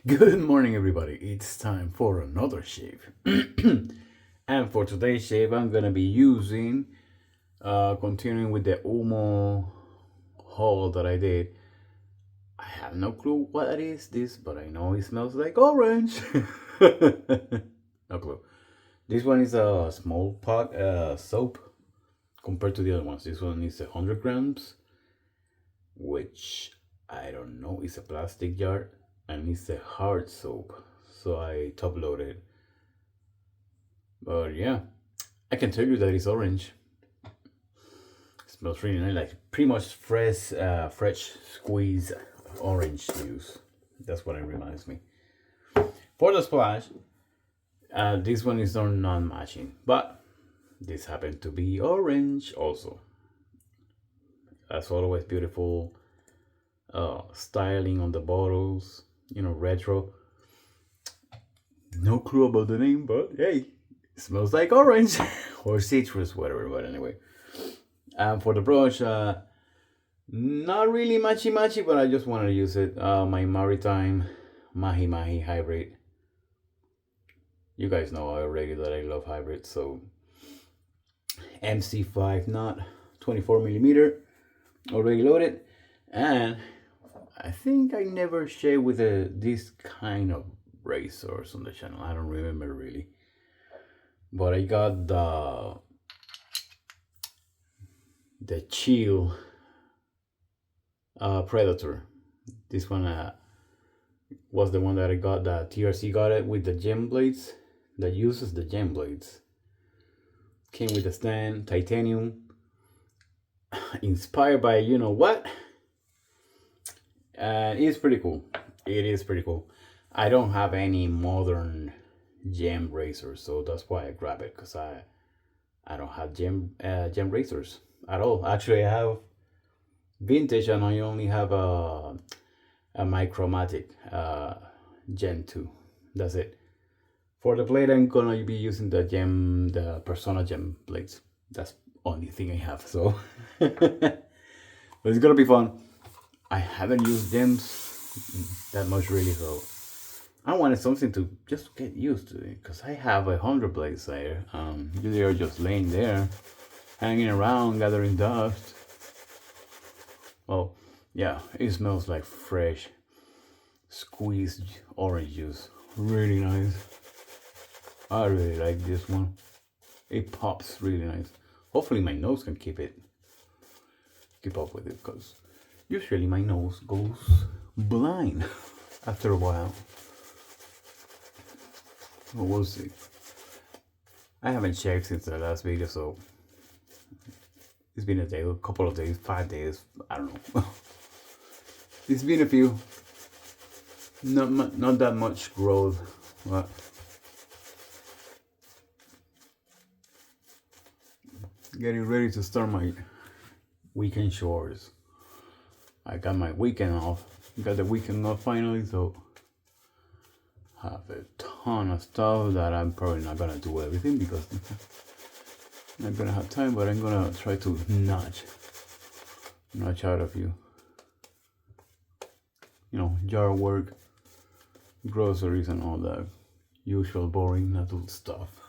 Good morning, everybody. It's time for another shave. And for today's shave, I'm gonna be using, continuing with the Umo haul that I did. I have no clue what it is, but I know it smells like orange. No clue. This one is a small pot soap compared to the other ones. This one is 100 grams, which I don't know, it's a plastic jar and it's a hard soap. So I top loaded. But yeah, I can tell you that it's orange. It smells really nice, like pretty much fresh squeezed orange juice. That's what it reminds me. For the splash, this one is not non-matching, but this happened to be orange also. As always, beautiful styling on the bottles, retro. No clue about the name, but hey, it smells like orange or citrus, whatever. But anyway, for the brush, not really matchy, but I just wanted to use it. My Maritime Mahi hybrid. You guys know already that I love hybrids, so MC5 knot, 24 millimeter, already loaded, and I think I never shared with this kind of razors on the channel. I don't remember really, but I got the Chill Predator. This one was the one that I got. The TRC got it with the gem blades. That uses the gem blades. Came with a stand, titanium, inspired by you know what. It's pretty cool. It is pretty cool. I don't have any modern gem razors, so that's why I grab it, because I don't have gem razors at all. Actually, I have vintage, and I only have a Micromatic Gen 2. That's it. For the blade, I'm gonna be using the Persona gem blades. That's only thing I have. So, but it's gonna be fun. I haven't used gems that much really, so I wanted something to just get used to it, because I have 100 blades there. They are just laying there, hanging around, gathering dust. Well, yeah, it smells like fresh squeezed orange juice. Really nice. I really like this one. It pops really nice. Hopefully my nose can keep up with it, because usually my nose goes blind after a while. Well, we'll see. I haven't checked since the last video, so it's been a couple of days, 5 days, I don't know. It's been a few. Not that much growth, but getting ready to start my weekend chores. I got my weekend off. Got the weekend off finally, so have a ton of stuff that I'm probably not gonna do everything, because I'm not gonna have time, but I'm gonna try to notch out a few. Yard work, groceries, and all that usual boring adult stuff.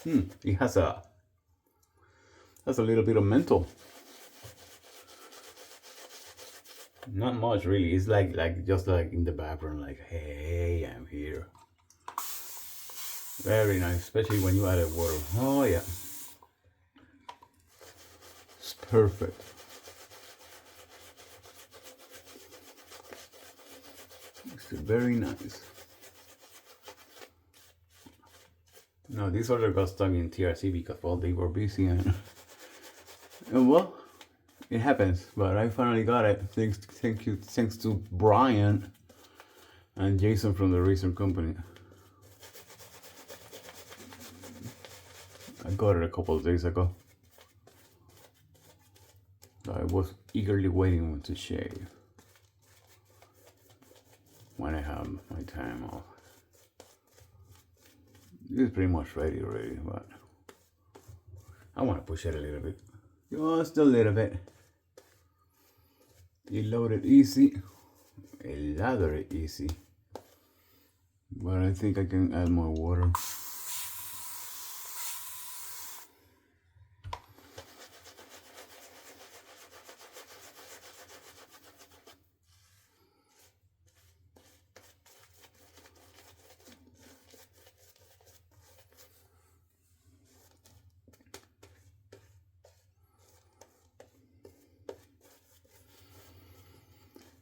It has a little bit of menthol. Not much really. It's like just like in the background, like, hey, I'm here. Very nice, especially when you add a water. Oh yeah, it's perfect. It's very nice. No, this order got stuck in TRC because, well, they were busy, and well, it happens. But I finally got it. Thanks to Brian and Jason from the Razor Company. I got it a couple of days ago. I was eagerly waiting to shave when I have my time off. It's pretty much ready already, but I want to push it a little bit. Just a little bit. You load it easy. a lather easy, but I think I can add more water.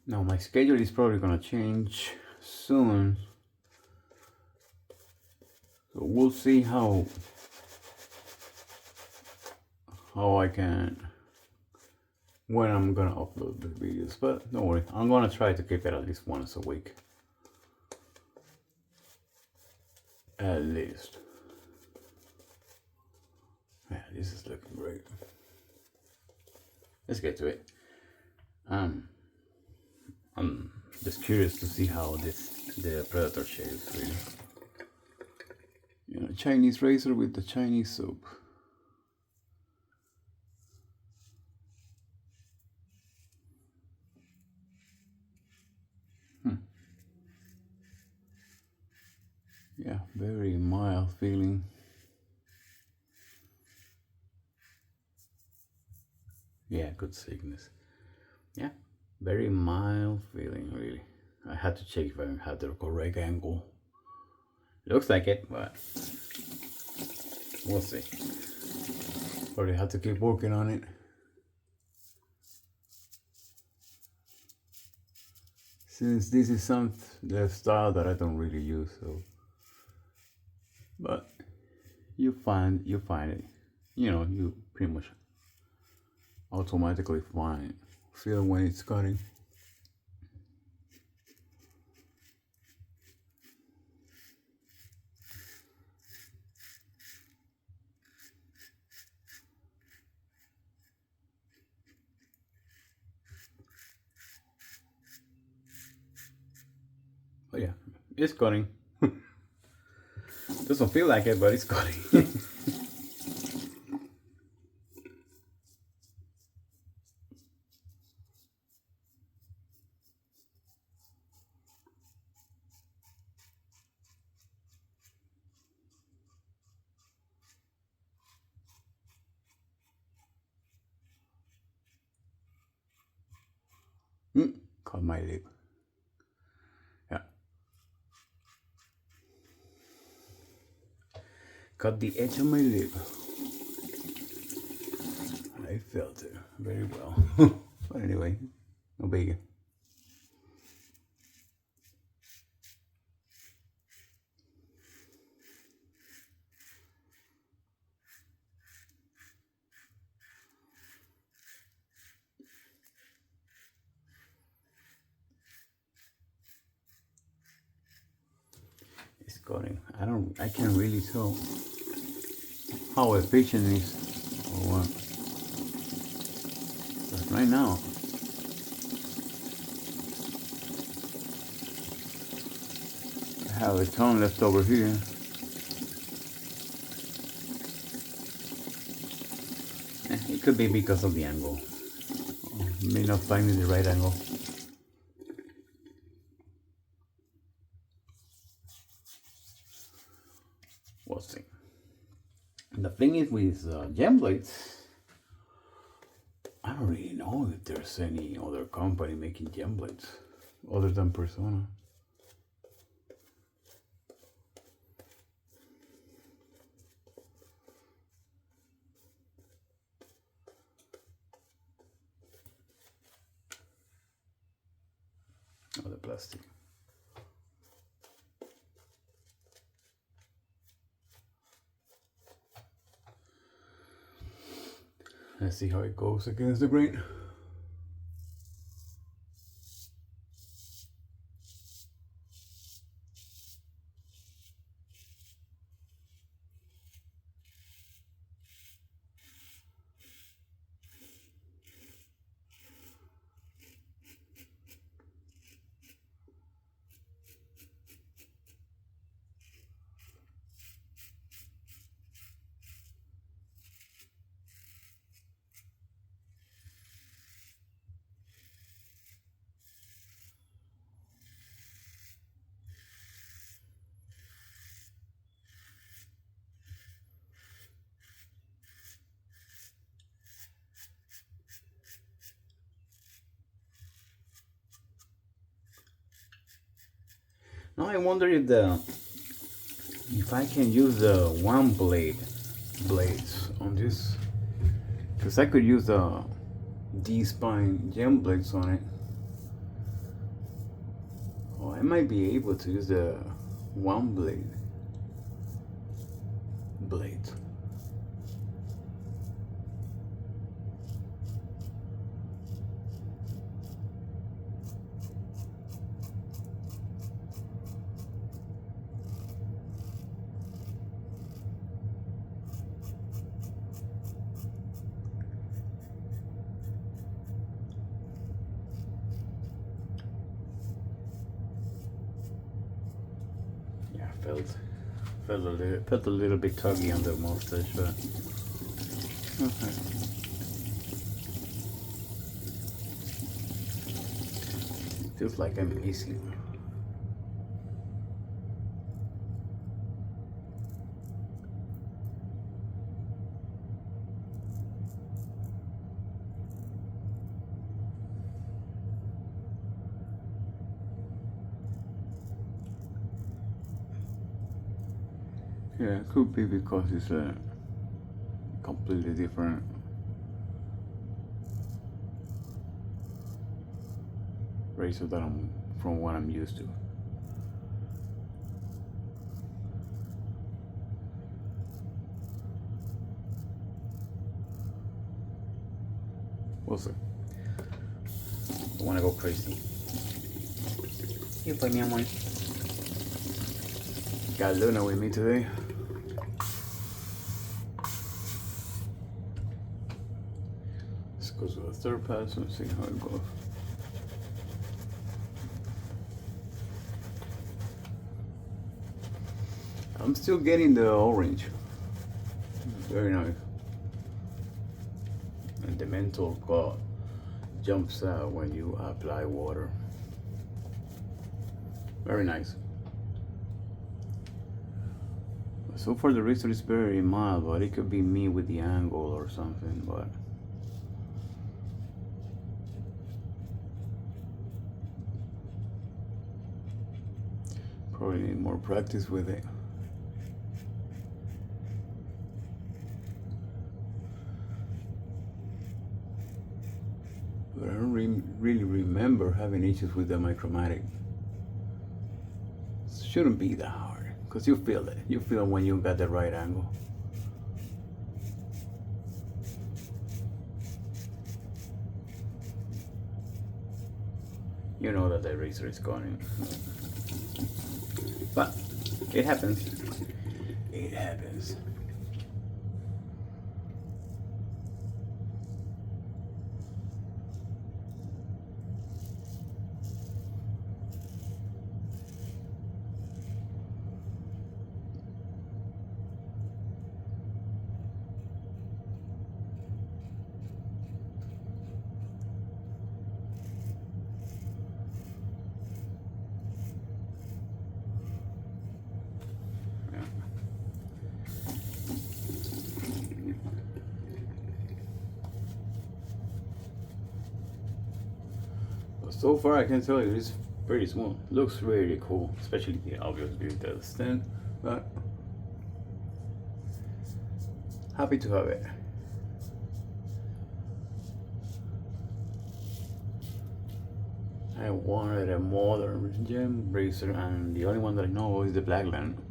Now my schedule is probably gonna change soon, so we'll see how I can, when I'm gonna upload the videos. But don't worry, I'm gonna try to keep it at least once a week, at least. Yeah, this is looking great. Let's get to it. I'm just curious to see how the Predator shades really. You know, Chinese razor with the Chinese soap. Yeah, very mild feeling. Yeah, good Sleekness. Yeah, very mild feeling, really. I had to check if I had the correct angle. Looks like it, but we'll see. Probably have to keep working on it. Since this is the style that I don't really use, so. But you find it. You know, you pretty much automatically feel when it's cutting. But yeah, it's cutting. Doesn't feel like it, but it's cutting. Cut my lip. Yeah. Cut the edge of my lip. I felt it very well. But anyway, no biggie. It's cutting. I can't really tell how efficient it is or what. But right now, I have a ton left over here. It could be because of the angle. May not find the right angle. We'll see. The thing is with gem blades, I don't really know if there's any other company making gem blades other than Persona. Oh, the plastic. Let's see how it goes against the grain. Now I wonder if I can use the one blades on this, because I could use the D-spine gem blades on it. Oh, I might be able to use the one blade. Yeah, felt a little bit tuggy on the mustache, but okay. Feels like I'm missing. Yeah, it could be because it's a completely different razor than from what I'm used to. We'll see. I wanna go crazy. You play me on one. Got Luna with me today. Let's go to the third pass and see how it goes. I'm still getting the orange. Very nice. And the menthol god jumps out when you apply water. Very nice. So far the razor is very mild, but it could be me with the angle or something, but probably need more practice with it. But I don't really remember having issues with the Micromatic. Shouldn't be that hard, because you feel it. You feel when you got the right angle. You know that the razor is going. But it happens. It happens. So far I can tell you it's pretty smooth. Looks really cool, especially obviously the stand, but happy to have it. I wanted a modern gem razor, and the only one that I know is the Blackland.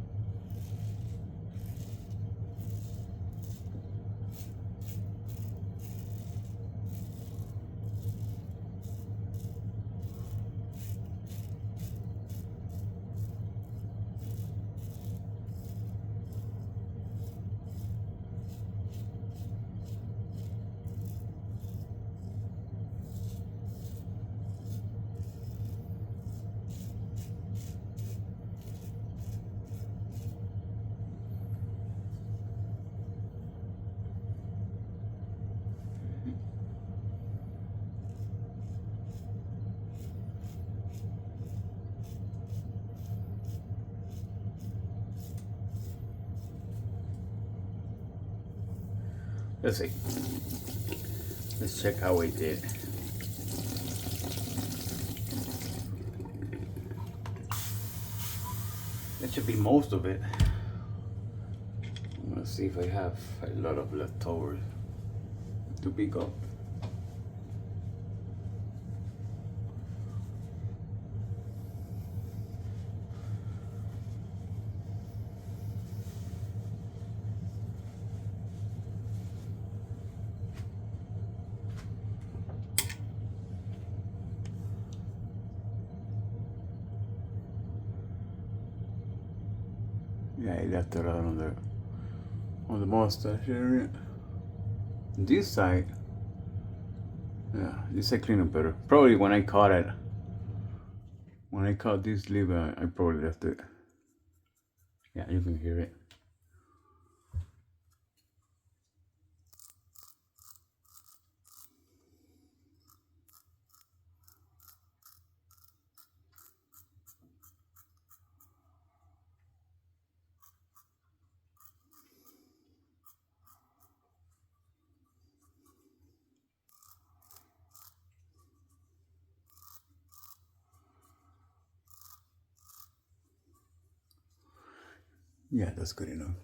Let's see. Let's check how it did. should be most of it. I'm gonna see if I have a lot of leftovers to pick up. Yeah, I left it out on the mustache area. This side, yeah, this side clean up better. Probably when I caught it, when I caught this leaf, I probably left it. Yeah, you can hear it. Yeah, that's good enough.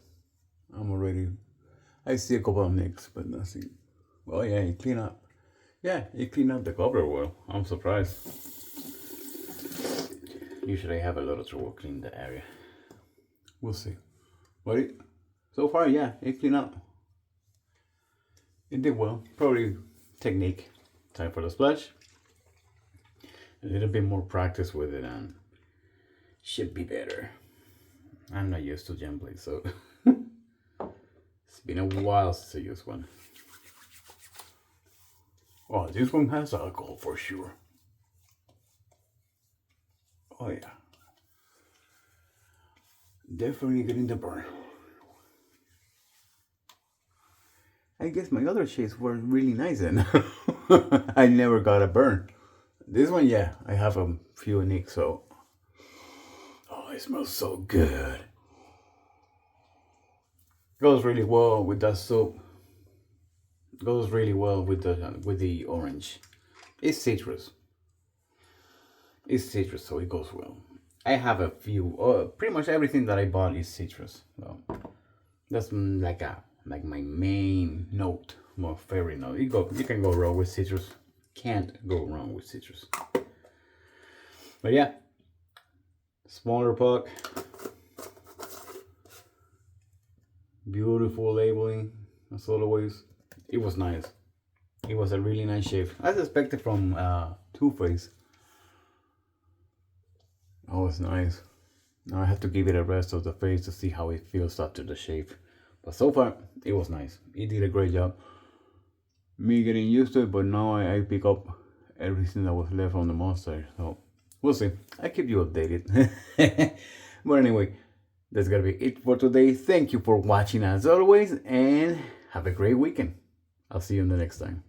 I'm already. I see a couple of nicks, but nothing. Well, yeah, it clean up. Yeah, it cleaned up the cover well. I'm surprised. Usually I have a lot of trouble cleaning the area. We'll see. But so far, yeah, it cleaned up. It did well. Probably technique. Time for the splash. A little bit more practice with it and should be better. I'm not used to gem blades, so it's been a while since I used one. Oh, this one has alcohol for sure. Oh yeah. Definitely getting the burn. I guess my other shades were really nice then. I never got a burn. This one, yeah, I have a few nicks, so. Oh, it smells so good. Goes really well with that soap. Goes really well with the orange. It's citrus. It's citrus, so it goes well. I have a few. Pretty much everything that I bought is citrus. So that's like my main note, my favorite note. You can go wrong with citrus. Can't go wrong with citrus. But yeah, smaller puck. Beautiful labeling, as always. It was nice. It was a really nice shave, as expected from TwoFace. Oh, it's nice. Now I have to give it a rest of the face to see how it feels after the shave. But so far, it was nice. It did a great job. Me getting used to it, but now I pick up everything that was left on the mustache. So we'll see. I keep you updated. But anyway, that's gonna be it for today. Thank you for watching as always, and have a great weekend. I'll see you in the next time.